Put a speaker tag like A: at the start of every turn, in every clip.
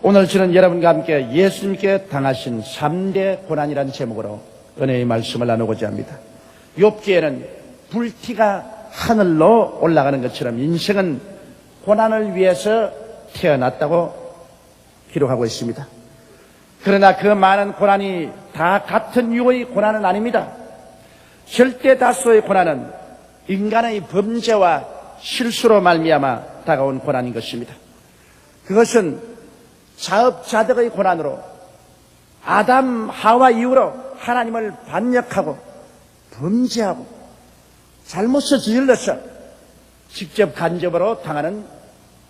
A: 오늘 저는 여러분과 함께 예수님께 당하신 3대 고난이라는 제목으로 은혜의 말씀을 나누고자 합니다. 욥기에는 불티가 하늘로 올라가는 것처럼 인생은 고난을 위해서 태어났다고 기록하고 있습니다. 그러나 그 많은 고난이 다 같은 유의 고난은 아닙니다. 절대 다수의 고난은 인간의 범죄와 실수로 말미암아 다가온 고난인 것입니다. 그것은 자업자득의 고난으로 아담 하와 이후로 하나님을 반역하고 범죄하고 잘못을 저질러서 직접 간접으로 당하는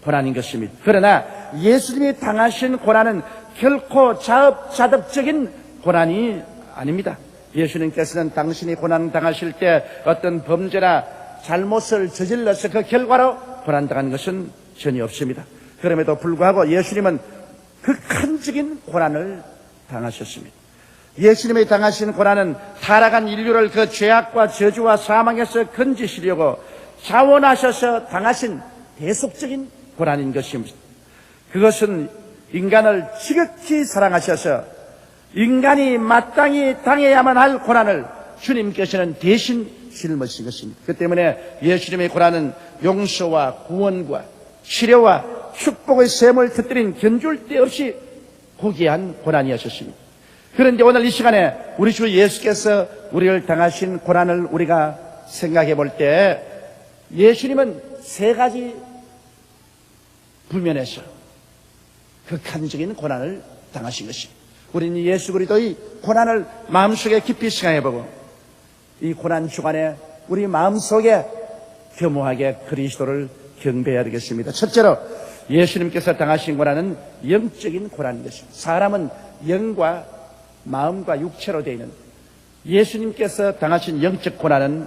A: 고난인 것입니다. 그러나 예수님이 당하신 고난은 결코 자업자득적인 고난이 아닙니다. 예수님께서는 당신이 고난 당하실 때 어떤 범죄나 잘못을 저질러서 그 결과로 고난당한 것은 전혀 없습니다. 그럼에도 불구하고 예수님은 극한적인 고난을 당하셨습니다. 예수님이 당하신 고난은 타락한 인류를 그 죄악과 저주와 사망에서 건지시려고 자원하셔서 당하신 대속적인 고난인 것입니다. 그것은 인간을 지극히 사랑하셔서 인간이 마땅히 당해야만 할 고난을 주님께서는 대신 짊으신 것입니다. 그 때문에 예수님의 고난은 용서와 구원과 치료와 축복의 샘을 터뜨린 견줄 데 없이 고귀한 고난이었습니다. 그런데 오늘 이 시간에 우리 주 예수께서 우리를 당하신 고난을 우리가 생각해 볼 때 예수님은 세 가지 부면에서 극한적인 고난을 당하신 것입니다. 우리는 예수 그리스도의 고난을 마음속에 깊이 생각해보고 이 고난 주간에 우리 마음속에 겸허하게 그리스도를 경배해야 되겠습니다. 첫째로 예수님께서 당하신 고난은 영적인 고난인 것입니다. 사람은 영과 마음과 육체로 되어 있는 예수님께서 당하신 영적 고난은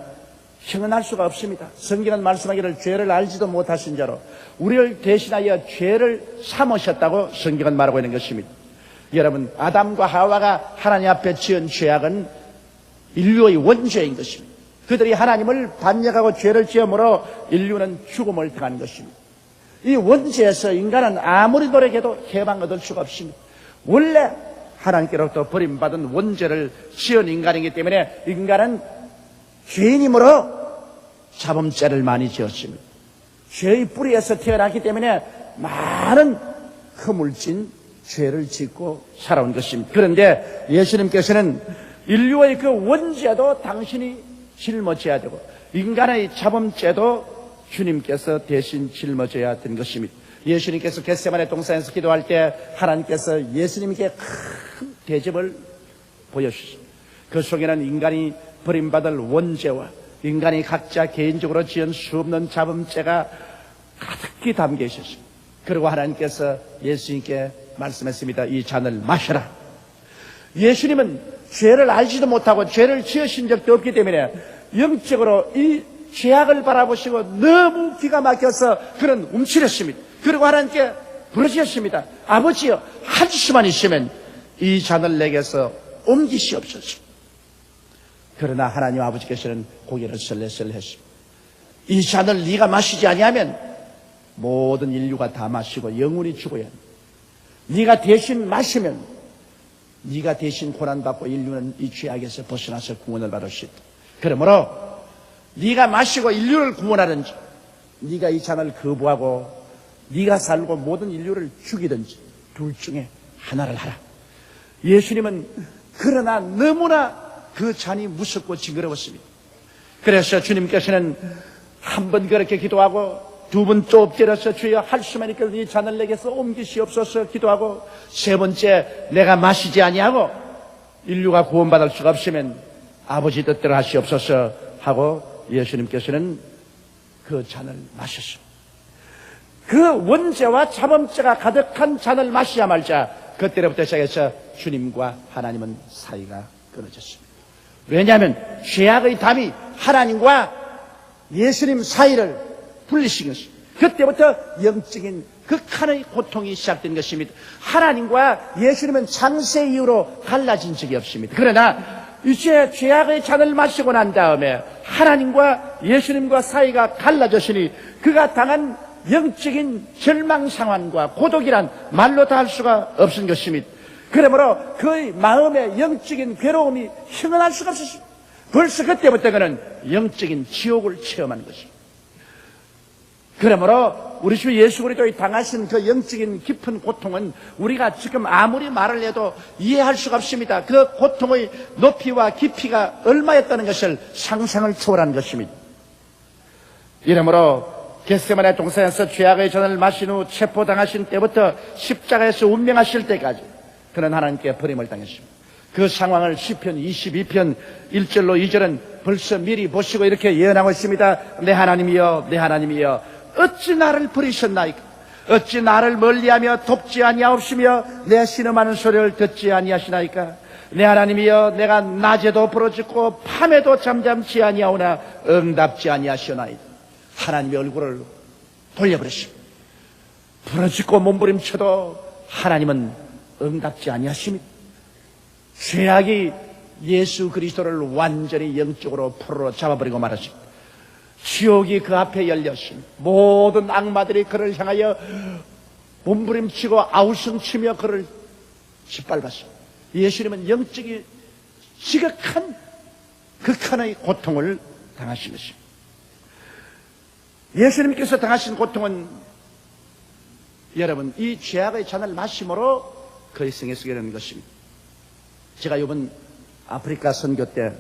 A: 형언할 수가 없습니다. 성경은 말씀하기를 죄를 알지도 못하신 자로 우리를 대신하여 죄를 삼으셨다고 성경은 말하고 있는 것입니다. 여러분, 아담과 하와가 하나님 앞에 지은 죄악은 인류의 원죄인 것입니다. 그들이 하나님을 반역하고 죄를 지음으로 인류는 죽음을 당한 것입니다. 이 원죄에서 인간은 아무리 노력해도 해방 얻을 수가 없습니다. 원래 하나님께로부터 버림받은 원죄를 지은 인간이기 때문에 인간은 죄인이므로 자범죄를 많이 지었습니다. 죄의 뿌리에서 태어났기 때문에 많은 허물진 죄를 짓고 살아온 것입니다. 그런데 예수님께서는 인류의 그 원죄도 당신이 짊어져야 되고 인간의 자범죄도 주님께서 대신 짊어져야 된 것입니다. 예수님께서 겟세마네 동산에서 기도할 때 하나님께서 예수님께 큰 대접을 보여주셨습니다. 그 속에는 인간이 버림받을 원죄와 인간이 각자 개인적으로 지은 수없는 자범죄가 가득히 담겨 있었습니다. 그리고 하나님께서 예수님께 말씀했습니다. 이 잔을 마셔라. 예수님은 죄를 알지도 못하고 죄를 지으신 적도 없기 때문에 영적으로 이 죄악을 바라보시고 너무 기가 막혀서 그는 움츠렸습니다. 그리고 하나님께 부르짖었습니다. 아버지여, 한 수만 있으면 이 잔을 내게서 옮기시옵소서. 그러나 하나님 아버지께서는 고개를 설레설레 했습니다. 이 잔을 네가 마시지 아니하면 모든 인류가 다 마시고 영원히 죽어야 한다. 네가 대신 마시면 네가 대신 고난받고 인류는 이 죄악에서 벗어나서 구원을 받을 수 있다. 그러므로 네가 마시고 인류를 구원하든지 네가 이 잔을 거부하고 네가 살고 모든 인류를 죽이든지 둘 중에 하나를 하라. 예수님은 그러나 너무나 그 잔이 무섭고 징그러웠습니다. 그래서 주님께서는 한 번 그렇게 기도하고 두 번 또 엎드려서 주여 할 수만 있거든 이 잔을 내게서 옮기시옵소서 기도하고 세 번째 내가 마시지 아니하고 인류가 구원받을 수가 없으면 아버지 뜻대로 하시옵소서 하고 예수님께서는 그 잔을 마셨습니다. 그 원죄와 자범죄가 가득한 잔을 마시자 말자 그때부터 시작해서 주님과 하나님은 사이가 끊어졌습니다. 왜냐하면 죄악의 담이 하나님과 예수님 사이를 분리시킨 것입니다. 그때부터 영적인 극한의 고통이 시작된 것입니다. 하나님과 예수님은 창세 이후로 갈라진 적이 없습니다. 그러나 이제 죄악의 잔을 마시고 난 다음에 하나님과 예수님과 사이가 갈라졌으니 그가 당한 영적인 절망 상황과 고독이란 말로 다 할 수가 없은 것입니다. 그러므로 그의 마음의 영적인 괴로움이 형언할 수가 없었습니다. 벌써 그때부터 그는 영적인 지옥을 체험한 것입니다. 그러므로 우리 주 예수 그리스도의 당하신 그 영적인 깊은 고통은 우리가 지금 아무리 말을 해도 이해할 수가 없습니다. 그 고통의 높이와 깊이가 얼마였다는 것을 상상을 초월한 것입니다. 이러므로 겟세마네 동산에서 죄악의 잔을 마신 후 체포당하신 때부터 십자가에서 운명하실 때까지 그는 하나님께 버림을 당했습니다. 그 상황을 시편 22편 1절로 2절은 벌써 미리 보시고 이렇게 예언하고 있습니다. 내 하나님이여, 내 하나님이여, 어찌 나를 버리셨나이까? 어찌 나를 멀리하며 돕지 아니하옵시며 내 신음하는 소리를 듣지 아니하시나이까? 내 하나님이여, 내가 낮에도 부르짖고 밤에도 잠잠치 아니하오나 응답지 아니하시나이다. 하나님의 얼굴을 돌려버리십니다. 부르짖고 몸부림쳐도 하나님은 응답지 아니하십니다. 죄악이 예수 그리스도를 완전히 영적으로 풀어 잡아버리고 말았습니다. 지옥이 그 앞에 열렸습니다. 모든 악마들이 그를 향하여 몸부림치고 아우성치며 그를 짓밟았습니다. 예수님은 영적인 지극한 극한의 고통을 당하신 것입니다. 예수님께서 당하신 고통은 여러분 이 죄악의 잔을 마심으로 그의 생에 쓰게 되는 것입니다. 제가 이번 아프리카 선교 때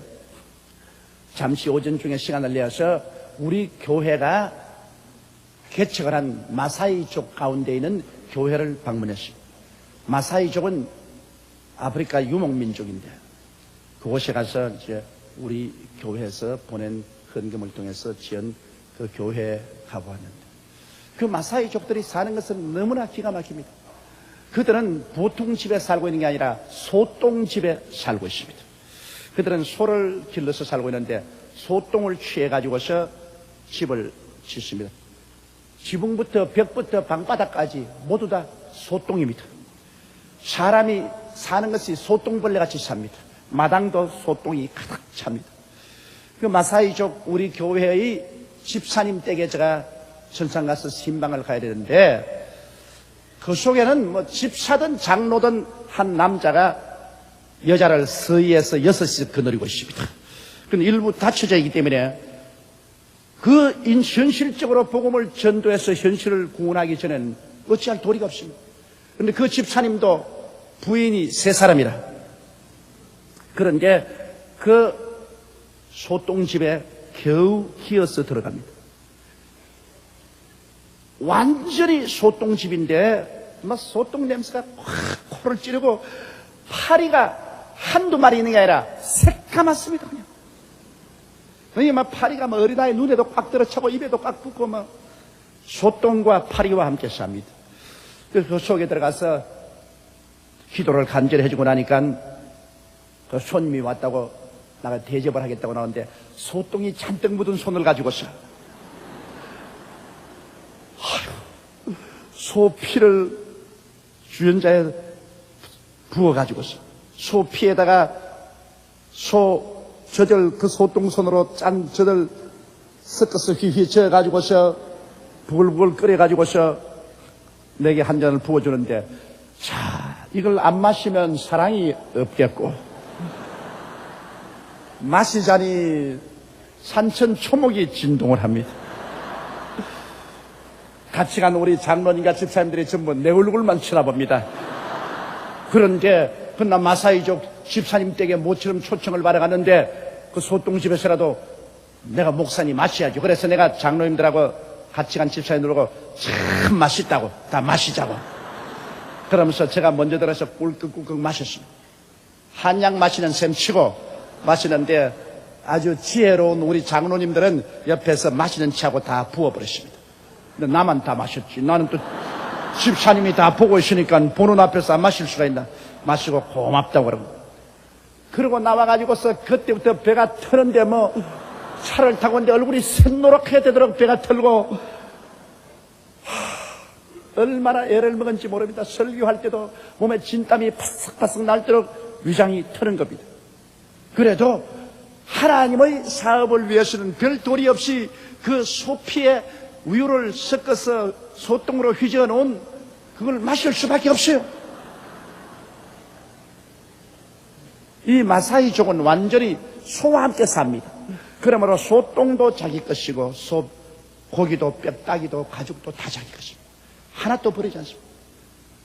A: 잠시 오전 중에 시간을 내어서 우리 교회가 개척을 한 마사이족 가운데 있는 교회를 방문했습니다. 마사이족은 아프리카 유목민족인데 그곳에 가서 이제 우리 교회에서 보낸 헌금을 통해서 지은 그 교회에 가보았는데 그 마사이족들이 사는 것은 너무나 기가 막힙니다. 그들은 보통 집에 살고 있는 게 아니라 소똥집에 살고 있습니다. 그들은 소를 길러서 살고 있는데 소똥을 취해가지고서 집을 짓습니다. 지붕부터 벽부터 방바닥까지 모두 다 소똥입니다. 사람이 사는 것이 소똥벌레같이 삽니다. 마당도 소똥이 가득 찹니다. 그 마사이족 우리 교회의 집사님 댁에 제가 전상 가서 신방을 가야 되는데 그 속에는 뭐 집사든 장로든 한 남자가 여자를 서희에서 6씩 거느리고 있습니다. 그런데 일부 닫혀져 있기 때문에 그 현실적으로 복음을 전도해서 현실을 구원하기 전에는 어찌할 도리가 없습니다. 그런데 그 집사님도 부인이 3사람이라 그런데 그 소똥집에 겨우 기어서 들어갑니다. 완전히 소똥집인데 막 소똥 냄새가 확 코를 찌르고 파리가 한두 마리 있는 게 아니라 새까맣습니다. 그냥 막 파리가 막 어린아이 눈에도 꽉 들어차고 입에도 꽉 붙고 막 소똥과 파리와 함께 삽니다. 그래서 그 속에 들어가서 기도를 간절히 해주고 나니까 그 손님이 왔다고 나가 대접을 하겠다고 나오는데 소똥이 잔뜩 묻은 손을 가지고서 소 피를 주연자에 부어가지고서 소 피에다가 소 젖을 그 소똥손으로 짠 젖을 섞어서 휘휘 저어가지고서 부글부글 끓여가지고서 내게 한 잔을 부어주는데 자 이걸 안 마시면 사랑이 없겠고 마시자니 산천 초목이 진동을 합니다. 같이 간 우리 장로님과 집사님들이 전부 내 얼굴만 쳐다봅니다. 그런데 그날 마사이족 집사님 댁에 모처럼 초청을 받아갔는데 그 소똥집에서라도 내가 목사님 마셔야죠. 그래서 내가 장로님들하고 같이 간 집사님들하고 참 맛있다고 다 마시자고 그러면서 제가 먼저 들어서 꿀꺽꿀꺽 마셨습니다. 한약 마시는 셈 치고 마시는데 아주 지혜로운 우리 장로님들은 옆에서 마시는 치하고 다 부어버렸습니다. 근데 나만 다 마셨지. 나는 또 집사님이 다 보고 있으니까 보는 앞에서 안 마실 수가 있나. 마시고 고맙다고 그러고. 그러고 나와가지고서 그때부터 배가 터는데 뭐 차를 타고 있는데 얼굴이 샛노랗게 되도록 배가 털고 얼마나 애를 먹은지 모릅니다. 설교할 때도 몸에 진땀이 파삭파삭 날도록 위장이 터는 겁니다. 그래도 하나님의 사업을 위해서는 별 도리 없이 그 소피에 우유를 섞어서 소똥으로 휘저어 놓은 그걸 마실 수밖에 없어요. 이 마사이족은 완전히 소와 함께 삽니다. 그러므로 소똥도 자기 것이고 소 고기도 뼈다귀도 가죽도 다 자기 것입니다. 하나도 버리지 않습니다.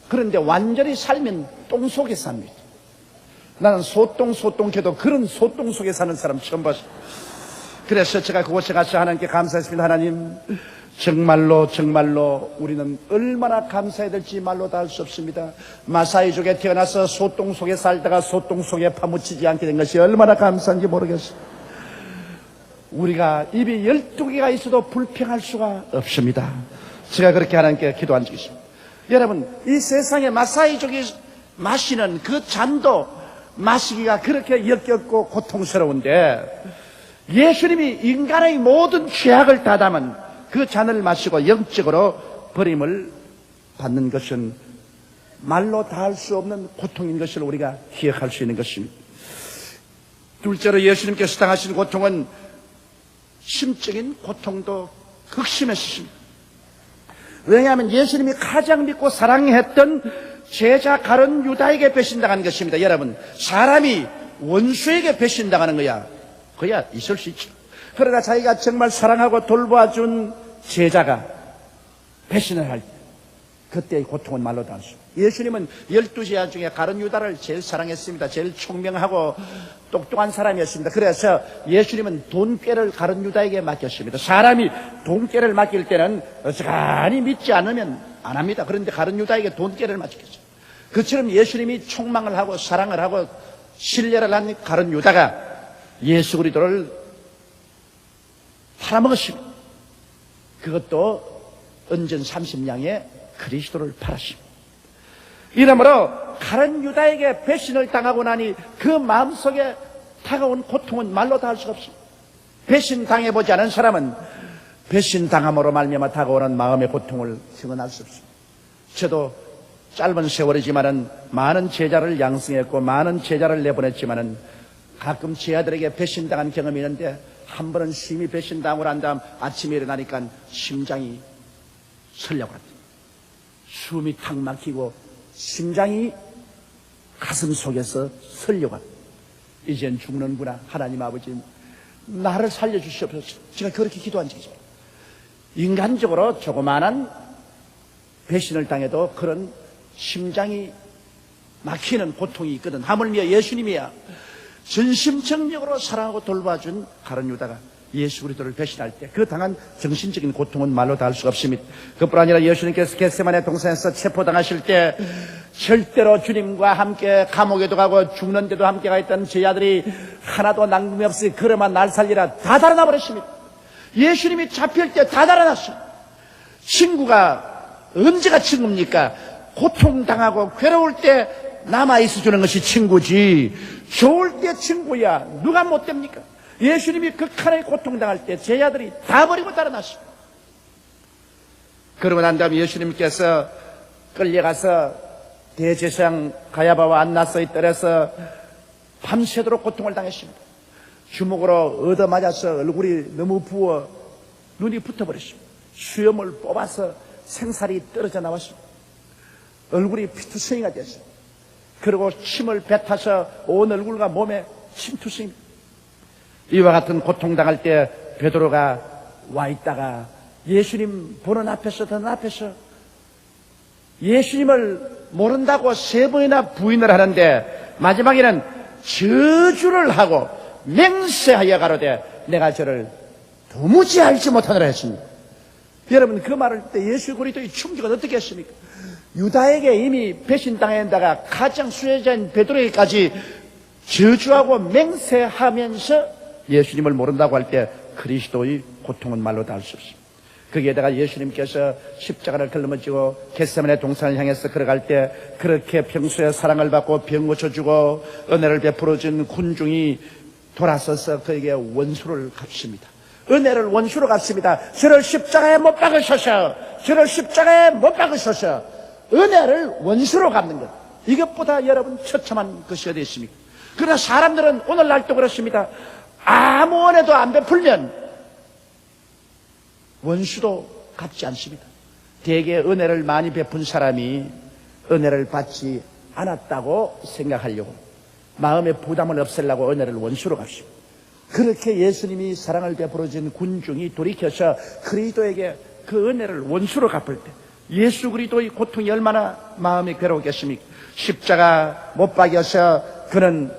A: 그런데 완전히 살면 똥 속에 삽니다. 나는 소똥해도 그런 소똥 속에 사는 사람 처음 봤어요. 그래서 제가 그곳에 가서 하나님께 감사했습니다. 하나님, 정말로 우리는 얼마나 감사해야 될지 말로 다 할 수 없습니다. 마사이족에 태어나서 소똥 속에 살다가 소똥 속에 파묻히지 않게 된 것이 얼마나 감사한지 모르겠어요. 우리가 입이 12개가 있어도 불평할 수가 없습니다. 제가 그렇게 하나님께 기도한 적이 있습니다. 여러분, 이 세상에 마사이족이 마시는 그 잔도 마시기가 그렇게 역겹고 고통스러운데 예수님이 인간의 모든 죄악을 다 담은 그 잔을 마시고 영적으로 버림을 받는 것은 말로 다 할 수 없는 고통인 것을 우리가 기억할 수 있는 것입니다. 둘째로 예수님께서 당하신 고통은 심적인 고통도 극심했습니다. 왜냐하면 예수님이 가장 믿고 사랑했던 제자 가룟 유다에게 배신당한 것입니다. 여러분, 사람이 원수에게 배신당하는 거야 있을 수 있죠. 그러나 자기가 정말 사랑하고 돌봐준 제자가 배신을 할 때 그때의 고통은 말로 다 할 수 없습니다. 예수님은 12제자 중에 가룟 유다를 제일 사랑했습니다. 제일 총명하고 똑똑한 사람이었습니다. 그래서 예수님은 돈꾀를 가룟 유다에게 맡겼습니다. 사람이 돈꾀를 맡길 때는 어지간히 믿지 않으면 안 합니다. 그런데 가룟 유다에게 돈꾀를 맡겼죠. 그처럼 예수님이 총망을 하고 사랑을 하고 신뢰를 한 가룟 유다가 예수 그리스도를 팔아먹었습니다. 그것도 은전 30냥에 그리스도를 팔았습니다. 이러므로 가룟 유다에게 배신을 당하고 나니 그 마음속에 다가온 고통은 말로 다 할 수가 없습니다. 배신 당해보지 않은 사람은 배신 당함으로 말미암아 다가오는 마음의 고통을 증언할 수 없습니다. 저도 짧은 세월이지만은 많은 제자를 양성했고 많은 제자를 내보냈지만은 가끔 제 아들에게 배신당한 경험이 있는데 한 번은 심히 배신당하고 난 다음 아침에 일어나니까 심장이 설려고 합니다. 숨이 탁 막히고 심장이 가슴 속에서 설려고 합니다. 이젠 죽는구나. 하나님 아버지 나를 살려주시옵소서. 제가 그렇게 기도한 적이 있습니다. 인간적으로 조그마한 배신을 당해도 그런 심장이 막히는 고통이 있거든. 하물며 예수님이야 전심정력으로 사랑하고 돌봐준 가룟 유다가 예수 그리스도를 배신할 때 그 당한 정신적인 고통은 말로 다 할 수가 없습니다. 그뿐 아니라 예수님께서 겟세마네 동산에서 체포당하실 때 절대로 주님과 함께 감옥에도 가고 죽는데도 함께 가 있던 제 아들이 하나도 낭금이 없이 그러만 날 살리라 다 달아나 버렸습니다. 예수님이 잡힐 때 다 달아났어요. 친구가 언제가 친구입니까? 고통당하고 괴로울 때 남아있어 주는 것이 친구지 좋을 때 친구야 누가 못 됩니까? 예수님이 극한의 고통당할 때 제 아들이 다 버리고 달아났습니다. 그러고 난 다음에 예수님께서 끌려가서 대제사장 가야바와 안나서의 뜰에서 밤새도록 고통을 당했습니다. 주먹으로 얻어맞아서 얼굴이 너무 부어 눈이 붙어버렸습니다. 수염을 뽑아서 생살이 떨어져 나왔습니다. 얼굴이 피투성이가 됐어요. 그리고 침을 뱉어서 온 얼굴과 몸에 침투성입니다. 이와 같은 고통당할 때 베드로가 와 있다가 예수님 보는 앞에서 더 앞에서 예수님을 모른다고 3번이나 부인을 하는데 마지막에는 저주를 하고 맹세하여 가로되 내가 저를 도무지 알지 못하노라 했습니다. 여러분 그 말을 때 예수 그리스도의 충격은 어떻게 했습니까? 유다에게 이미 배신당한다가 가장 수혜자인 베드로에게까지 저주하고 맹세하면서 예수님을 모른다고 할 때 그리스도의 고통은 말로 다 할 수 없습니다. 거기에다가 예수님께서 십자가를 걸머지고 겟세마네 동산을 향해서 걸어갈 때 그렇게 평소에 사랑을 받고 병 고쳐주고 은혜를 베풀어준 군중이 돌아서서 그에게 원수를 갚습니다. 은혜를 원수로 갚습니다. 저를 십자가에 못 박으셔서 저를 십자가에 못 박으셔서 은혜를 원수로 갚는 것 이것보다 여러분 처참한 것이 어디 있습니까? 그러나 사람들은 오늘날도 그렇습니다. 아무 은혜도 안 베풀면 원수도 갚지 않습니다. 대개 은혜를 많이 베푼 사람이 은혜를 받지 않았다고 생각하려고, 마음의 부담을 없애려고 은혜를 원수로 갚습니다. 그렇게 예수님이 사랑을 베풀어준 군중이 돌이켜서 그리스도에게 그 은혜를 원수로 갚을 때 예수 그리스도의 고통이 얼마나 마음이 괴로웠겠습니까? 십자가 못 박여서 그는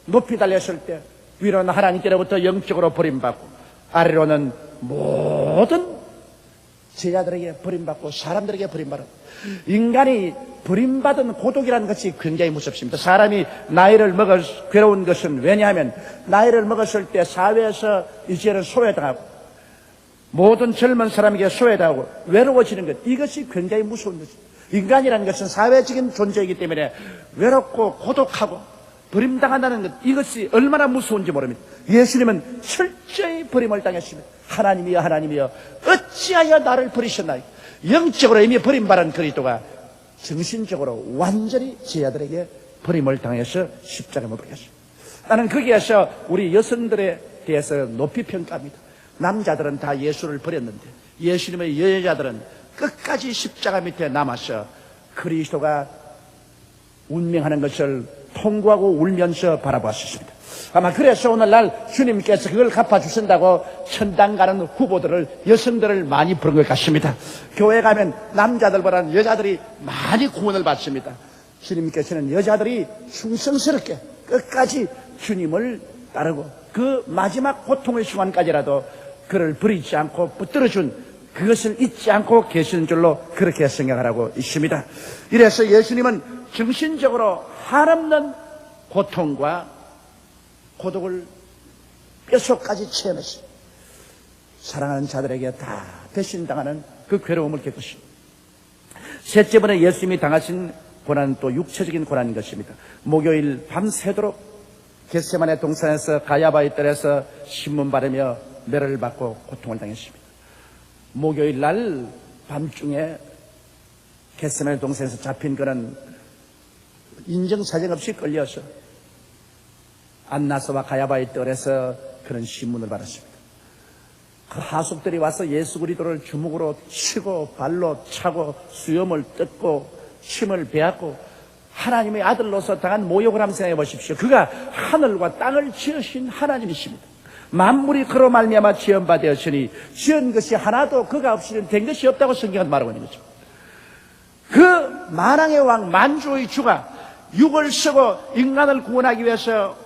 A: 높이 달렸을 때 위로는 하나님께로부터 영적으로 버림받고 아래로는 모든 제자들에게 버림받고 사람들에게 버림받은, 인간이 버림받은 고독이라는 것이 굉장히 무섭습니다. 사람이 나이를 먹어 괴로운 것은 왜냐하면 나이를 먹었을 때 사회에서 이제는 소외당하고 모든 젊은 사람에게 소외당하고 외로워지는 것, 이것이 굉장히 무서운 것입니다. 인간이라는 것은 사회적인 존재이기 때문에 외롭고 고독하고 버림당한다는 것, 이것이 얼마나 무서운지 모릅니다. 예수님은 철저히 버림을 당했습니다. 하나님이여 하나님이여 어찌하여 나를 버리셨나요? 영적으로 이미 버림받은 그리스도가 정신적으로 완전히 제자들에게 버림을 당해서 십자가에 못 박혔습니다. 나는 거기에서 우리 여성들에 대해서 높이 평가합니다. 남자들은 다 예수를 버렸는데 예수님의 여자들은 끝까지 십자가 밑에 남아서 그리스도가 운명하는 것을 통구하고 울면서 바라보았습니다. 아마 그래서 오늘날 주님께서 그걸 갚아주신다고 천당 가는 후보들을, 여성들을 많이 부른 것 같습니다. 교회 가면 남자들보다는 여자들이 많이 구원을 받습니다. 주님께서는 여자들이 충성스럽게 끝까지 주님을 따르고 그 마지막 고통의 순간까지라도 그를 버리지 않고 붙들어준 그것을 잊지 않고 계시는 줄로 그렇게 생각하고 있습니다. 이래서 예수님은 정신적으로 한없는 고통과 고독을 뼛속까지 체험했습니다. 사랑하는 자들에게 다 배신당하는 그 괴로움을 겪으십니다. 셋째 번에 예수님이 당하신 고난은 또 육체적인 고난인 것입니다. 목요일 밤새도록 겟세마네 동산에서 가야바의 뜰에서 신문 바르며 매를 받고 고통을 당했습니다. 목요일 날 밤중에 겟세마네 동산에서 잡힌 그는 인정사정 없이 끌려서 안나서와 가야바의 뜰에서 그런 신문을 받았습니다. 그 하숙들이 와서 예수 그리스도를 주먹으로 치고 발로 차고 수염을 뜯고 침을 베었고 하나님의 아들로서 당한 모욕을 한번 생각해 보십시오. 그가 하늘과 땅을 지으신 하나님이십니다. 만물이 그로 말미암아 지은 바 되었으니 지은 것이 하나도 그가 없이는 된 것이 없다고 성경은 말하고 있는 거죠. 그 만왕의 왕 만주의 주가 육을 쓰고 인간을 구원하기 위해서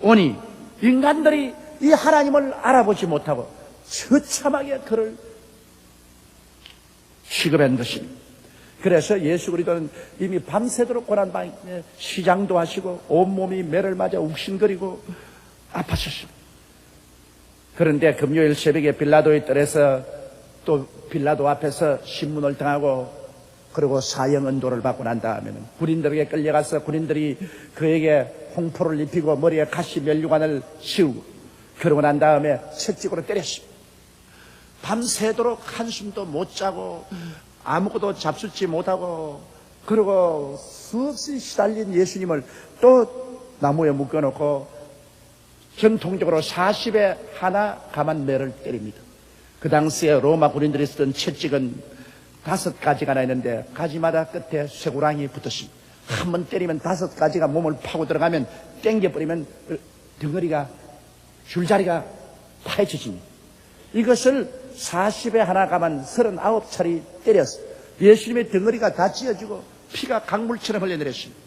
A: 오니 인간들이 이 하나님을 알아보지 못하고 처참하게 그를 취급한 것입니다. 그래서 예수 그리스도는 이미 밤새도록 고난방에 시장도 하시고 온몸이 매를 맞아 욱신거리고 아팠었습니다. 그런데 금요일 새벽에 빌라도의 뜰에서 또 빌라도 앞에서 신문을 당하고 그리고 사형 언도를 받고 난 다음에는 군인들에게 끌려가서 군인들이 그에게 홍포를 입히고 머리에 가시 면류관을 씌우고 그러고 난 다음에 채찍으로 때렸습니다. 밤새도록 한숨도 못 자고 아무것도 잡수지 못하고 그리고 수없이 시달린 예수님을 또 나무에 묶어놓고 전통적으로 40에 하나 감한 매를 때립니다. 그 당시에 로마 군인들이 쓰던 채찍은 5가지가 있는데 가지마다 끝에 쇠고랑이 붙었습니다. 한 번 때리면 5가지가 몸을 파고 들어가면 땡겨버리면 덩어리가 줄자리가 파헤쳐집니다. 이것을 40에 하나 감한 39차례 때렸어요. 예수님의 덩어리가 다 찢어지고 피가 강물처럼 흘러내렸습니다.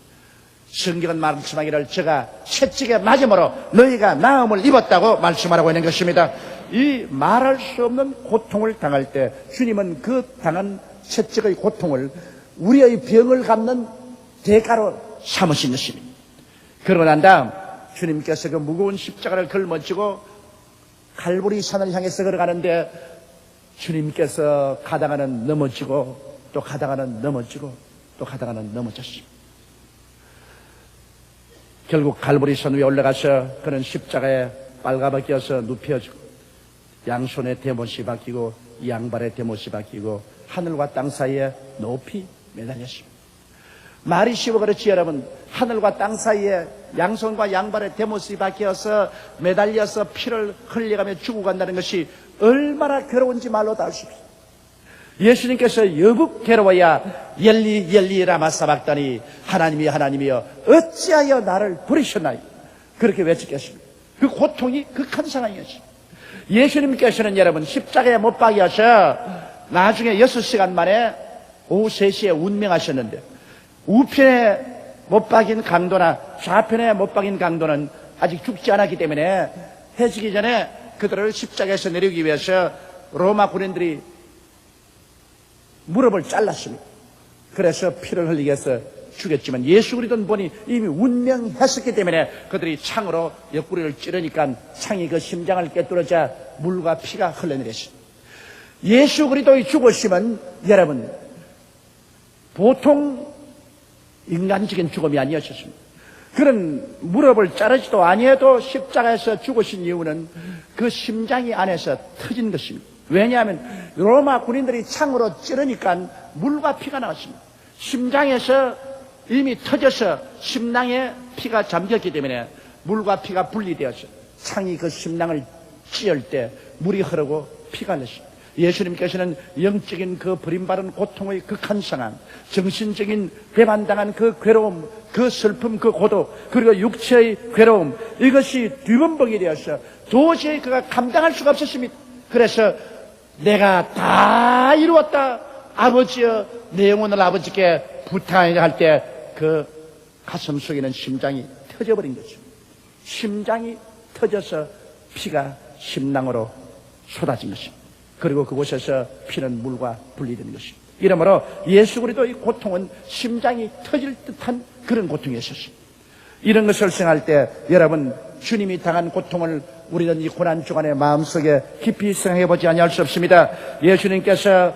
A: 성경은 말씀하기를 제가 채찍에 맞음으로 너희가 나음을 입었다고 말씀하라고 있는 것입니다. 이 말할 수 없는 고통을 당할 때 주님은 그 당한 채찍의 고통을 우리의 병을 갚는 대가로 삼으신 것입니다. 그러고 난 다음 주님께서 그 무거운 십자가를 걸머쥐고 갈보리 산을 향해서 걸어가는데 주님께서 가다가는 넘어지고 또 가다가는 넘어지고 또 가다가는 넘어졌습니다. 결국 갈보리 산 위에 올라가서 그는 십자가에 빨가벗겨서 눕혀지고 양손에 대못이 박히고 양발에 대못이 박히고 하늘과 땅 사이에 높이 매달렸습니다. 말이 쉬워 그렇지 여러분, 하늘과 땅 사이에 양손과 양발에 대못이 박혀서 매달려서 피를 흘려가며 죽어간다는 것이 얼마나 괴로운지 말로 다 알 수 없어요. 예수님께서 여북 괴로워야 엘리 라마 사박다니 하나님이 하나님이여 어찌하여 나를 버리셨나요? 그렇게 외쳤겠습니다. 그 고통이 극한 상황이었어요. 예수님께서는 여러분 십자가에 못 박여서 나중에 6시간 만에 오후 3시에 운명하셨는데 우편에 못 박인 강도나 좌편에 못 박인 강도는 아직 죽지 않았기 때문에 해지기 전에 그들을 십자가에서 내리기 위해서 로마 군인들이 무릎을 잘랐습니다. 그래서 피를 흘리게 해서 죽였지만 예수 그리스도는 보니 이미 운명했었기 때문에 그들이 창으로 옆구리를 찌르니까 창이 그 심장을 꿰뚫어자 물과 피가 흘러내렸습니다. 예수 그리스도의 죽으심은 여러분 보통 인간적인 죽음이 아니었습니다. 그런 무릎을 자르지도 아니해도 십자가에서 죽으신 이유는 그 심장이 안에서 터진 것입니다. 왜냐하면 로마 군인들이 창으로 찌르니까 물과 피가 나왔습니다. 심장에서 이미 터져서 심낭에 피가 잠겼기 때문에 물과 피가 분리되어서 창이 그 심낭을 찌을 때 물이 흐르고 피가 흘렀습니다. 예수님께서는 영적인 그 버림받은 고통의 극한 상황, 정신적인 배반당한 그 괴로움, 그 슬픔, 그 고독, 그리고 육체의 괴로움, 이것이 뒤범벅이 되어서 도저히 그가 감당할 수가 없었습니다. 그래서 내가 다 이루었다, 아버지여 내 영혼을 아버지께 부탁하려 할 때 그 가슴 속에는 심장이 터져버린 거죠. 심장이 터져서 피가 심낭으로 쏟아진 것입니다. 그리고 그곳에서 피는 물과 분리되는 것입니다. 이러므로 예수 그리스도의 고통은 심장이 터질 듯한 그런 고통이었습니다. 이런 것을 생각할 때 여러분 주님이 당한 고통을 우리는 이 고난 주간에 마음속에 깊이 생각해보지 아니할 수 없습니다. 예수님께서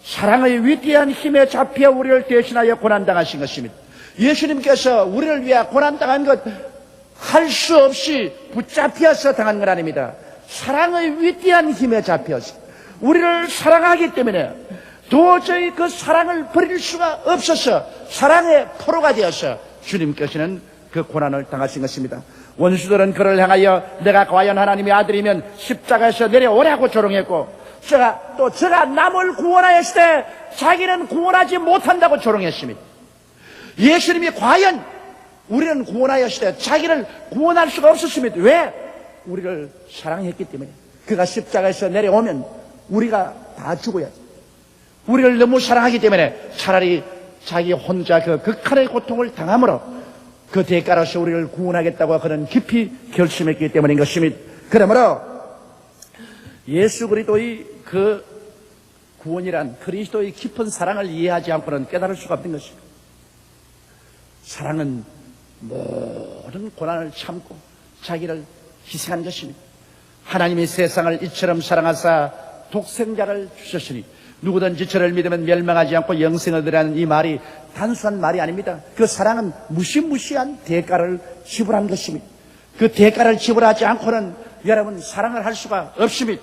A: 사랑의 위대한 힘에 잡혀 우리를 대신하여 고난당하신 것입니다. 예수님께서 우리를 위해 고난당한 것 할 수 없이 붙잡혀서 당한 건 아닙니다. 사랑의 위대한 힘에 잡혀서 우리를 사랑하기 때문에 도저히 그 사랑을 버릴 수가 없어서 사랑의 포로가 되어서 주님께서는 그 고난을 당하신 것입니다. 원수들은 그를 향하여 내가 과연 하나님의 아들이면 십자가에서 내려오라고 조롱했고 저가 남을 구원하였을 때 자기는 구원하지 못한다고 조롱했습니다. 예수님이 과연 우리는 구원하였을 때 자기를 구원할 수가 없었습니다. 왜? 우리를 사랑했기 때문에. 그가 십자가에서 내려오면 우리가 다 죽어야지. 우리를 너무 사랑하기 때문에 차라리 자기 혼자 그 극한의 고통을 당함으로 그 대가로서 우리를 구원하겠다고 그는 깊이 결심했기 때문인 것입니다. 그러므로 예수 그리스도의 그 구원이란 그리스도의 깊은 사랑을 이해하지 않고는 깨달을 수가 없는 것입니다. 사랑은 모든 고난을 참고 자기를 희생한 것입니다. 하나님이 세상을 이처럼 사랑하사 독생자를 주셨으니 누구든지 저를 믿으면 멸망하지 않고 영생을 얻으라는 이 말이 단순한 말이 아닙니다. 그 사랑은 무시무시한 대가를 지불한 것입니다. 그 대가를 지불하지 않고는 여러분 사랑을 할 수가 없습니다.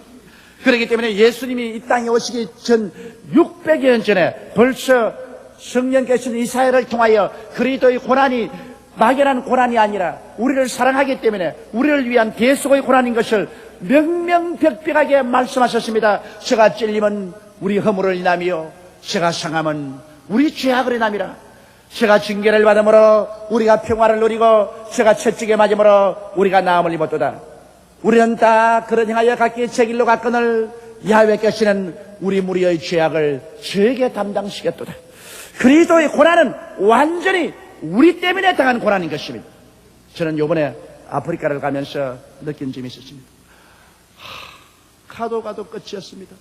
A: 그렇기 때문에 예수님이 이 땅에 오시기 전 600여 년 전에 벌써 성령께서는 이사야를 통하여 그리스도의 고난이 막연한 고난이 아니라 우리를 사랑하기 때문에 우리를 위한 대속의 고난인 것을 명명백백하게 말씀하셨습니다. 저가 찔림은 우리 허물을 인하며 저가 상함은 우리 죄악을 인함이라. 저가 징계를 받음으로 우리가 평화를 누리고 저가 채찍에 맞음으로 우리가 나음을 입었도다. 우리는 다 그런 행하여 각기 제 길로 갔거늘 야훼께서는 우리 무리의 죄악을 저에게 담당시켰도다. 그리스도의 고난은 완전히 우리 때문에 당한 고난인 것입니다. 저는 요번에 아프리카를 가면서 느낀 점이 있었습니다. 가도 끝이 없습니다.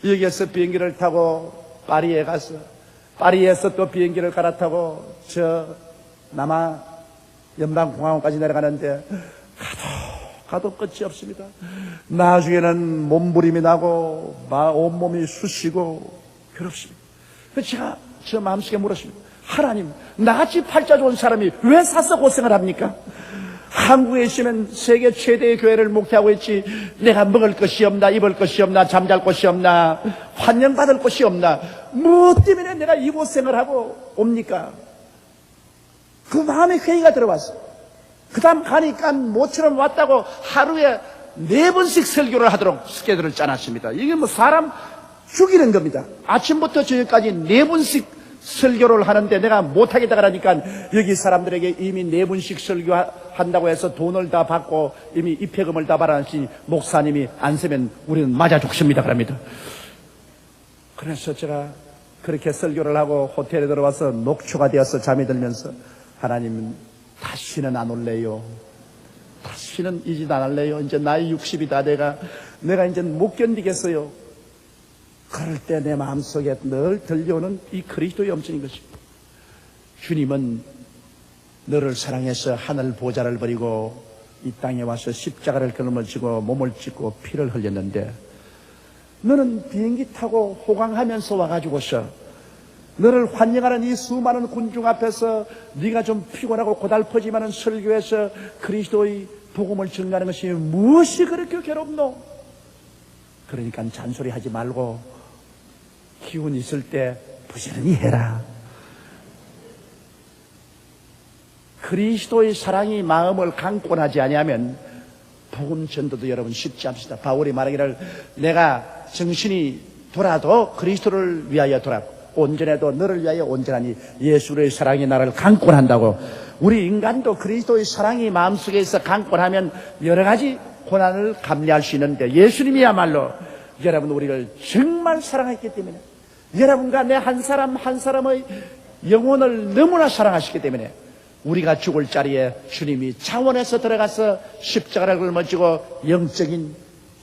A: 여기에서 비행기를 타고 파리에 가서 파리에서 또 비행기를 갈아타고 저 남아 연방공화국까지 내려가는데 가도 끝이 없습니다. 나중에는 몸부림이 나고 온몸이 쑤시고 괴롭습니다. 그래서 제가 저 마음속에 물었습니다. 하나님, 나같이 팔자 좋은 사람이 왜 사서 고생을 합니까? 한국에 있으면 세계 최대의 교회를 목회하고 있지 내가 먹을 것이 없나, 입을 것이 없나, 잠잘 곳이 없나, 환영받을 곳이 없나, 뭐 때문에 내가 이 고생을 하고 옵니까? 그 마음에 회의가 들어왔어요. 그 다음 가니까 모처럼 왔다고 하루에 4번씩 설교를 하도록 스케줄을 짜놨습니다. 이게 뭐 사람 죽이는 겁니다. 아침부터 저녁까지 4번씩 설교를 하는데 내가 못하겠다 그러니까 여기 사람들에게 이미 4번씩 설교한다고 해서 돈을 다 받고 이미 입회금을 다 받았으니 목사님이 안 세면 우리는 맞아 죽습니다 그럽니다. 그래서 제가 그렇게 설교를 하고 호텔에 들어와서 녹초가 되어서 잠이 들면서 하나님 다시는 안 올래요. 다시는 이 짓 안 할래요. 이제 나이 60이 다 돼가 내가 이제 못 견디겠어요. 그럴 때 내 마음속에 늘 들려오는 이 그리스도의 음성인 것입니다. 주님은 너를 사랑해서 하늘 보좌를 버리고 이 땅에 와서 십자가를 걸음지고 몸을 찢고 피를 흘렸는데 너는 비행기 타고 호강하면서 와가지고서 너를 환영하는 이 수많은 군중 앞에서 네가 좀 피곤하고 고달퍼지만은 설교에서 그리스도의 복음을 전가하는 것이 무엇이 그렇게 괴롭노? 그러니까 잔소리하지 말고 기운 있을 때 부지런히 해라. 그리스도의 사랑이 마음을 강권하지 아니하면 복음 전도도 여러분 쉽지 않습니다. 바울이 말하기를 내가 정신이 돌아도 그리스도를 위하여 돌아고 온전해도 너를 위하여 온전하니 예수의 사랑이 나를 강권한다고. 우리 인간도 그리스도의 사랑이 마음속에 있어 강권하면 여러 가지 고난을 감내할 수 있는데 예수님이야말로 여러분 우리를 정말 사랑했기 때문에 여러분과 내 한 사람 한 사람의 영혼을 너무나 사랑하시기 때문에 우리가 죽을 자리에 주님이 차원에서 들어가서 십자가를 짊어지고 영적인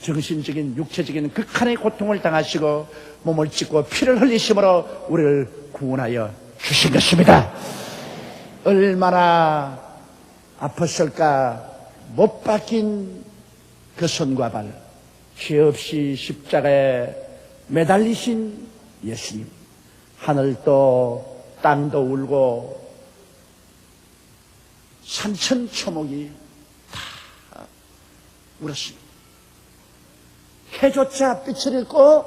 A: 정신적인 육체적인 극한의 고통을 당하시고 몸을 찢고 피를 흘리심으로 우리를 구원하여 주신 것입니다. 얼마나 아팠을까. 못 박힌 그 손과 발, 죄 없이 십자가에 매달리신 예수님. 하늘도 땅도 울고 산천초목이 다 울었습니다. 해조차 빛을 잃고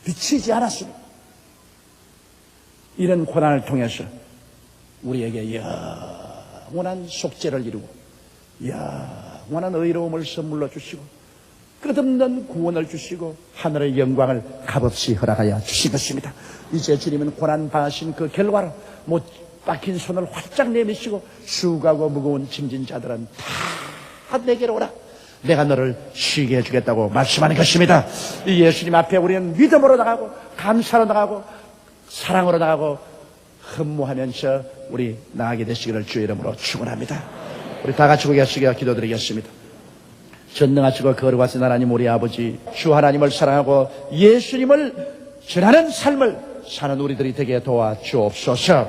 A: 비치지 않았습니다. 이런 고난을 통해서 우리에게 영원한 속죄를 이루고 영원한 의로움을 선물로 주시고 끝없는 구원을 주시고 하늘의 영광을 값없이 허락하여 주신 것입니다. 이제 주님은 고난 받으신 그 결과로 못 박힌 손을 활짝 내미시고 수고하고 무거운 짐진 자들은 다 내게로 오라. 내가 너를 쉬게 해주겠다고 말씀하는 것입니다. 이 예수님 앞에 우리는 믿음으로 나가고 감사로 나가고 사랑으로 나가고 흠모하면서 우리 나가게 되시기를 주의 이름으로 축원합니다. 우리 다 같이 고개 하시게 기도드리겠습니다. 전능하시고 거룩하신 하나님 우리 아버지, 주 하나님을 사랑하고 예수님을 전하는 삶을 사는 우리들이 되게 도와주옵소서.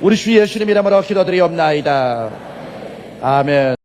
A: 우리 주 예수님 이름으로 기도드리옵나이다. 아멘.